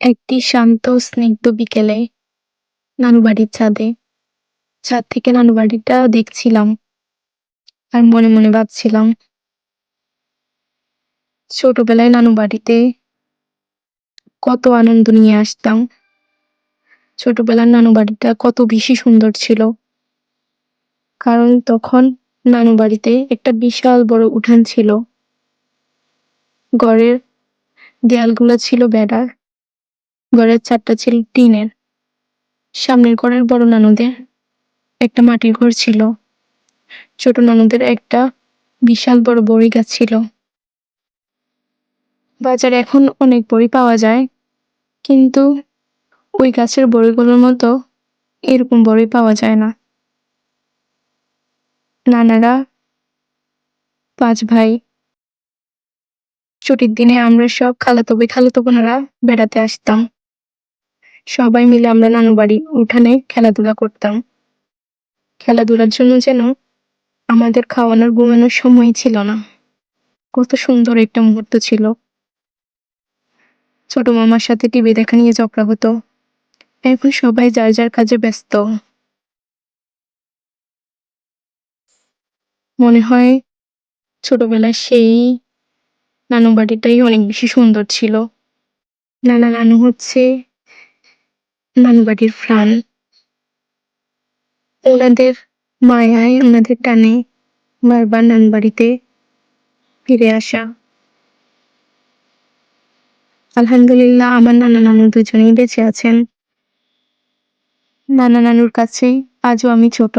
একটি শান্ত স্নিগ্ধ বিকেলে নানু বাড়ির ছাদ থেকে নানু বাড়িটা দেখছিলাম আর মনে মনে ভাবছিলাম ছোটবেলায় নানু বাড়িতে কত আনন্দ নিয়ে আসতাম। ছোটবেলার নানু বাড়িটা কত বেশি সুন্দর ছিল, কারণ তখন নানু বাড়িতে একটা বিশাল বড় উঠান ছিল। ঘরের দেয়ালগুলো ছিল বেড়ার, ঘরের ছাদটা ছিল টিনের। সামনের ঘরের বড় নানুদের একটা মাটির ঘর ছিল, ছোট ননদের একটা বিশাল বড় বড়ই গাছ ছিল। বাজারে এখন অনেক বড়ি পাওয়া যায়, কিন্তু ওই গাছের বড়িগুলোর মতো এরকম বড়ি পাওয়া যায় না। নানারা 5 ভাই। ছুটির দিনে আমরা সব খালাতো ভাই খালাতো বোনেরা বেড়াতে আসতাম। সবাই মিলে আমরা নানু বাড়ি উঠানে খেলাধুলা করতাম। খেলাধুলার জন্য যেন আমাদের খাওয়ানোর ঘুমানোর সময় ছিল না। কত সুন্দর একটা মুহূর্ত ছিল। ছোট মামার সাথে টিভি দেখা নিয়ে ঝগড়া হতো। এখন সবাই যার যার কাজে ব্যস্ত। মনে হয় ছোটবেলায় সেই নানু বাড়িটাই অনেক বেশি সুন্দর ছিল। নানা নানু হচ্ছে নানু বাড়ির প্রাণ। ওনাদের মায়ায়, ওনাদের টানে বারবার নানু বাড়িতে ফিরে আসা। আলহামদুলিল্লাহ, আমার নানা নানু দুজনেই বেঁচে আছেন। নানা নানুর কাছে আজও আমি ছোট।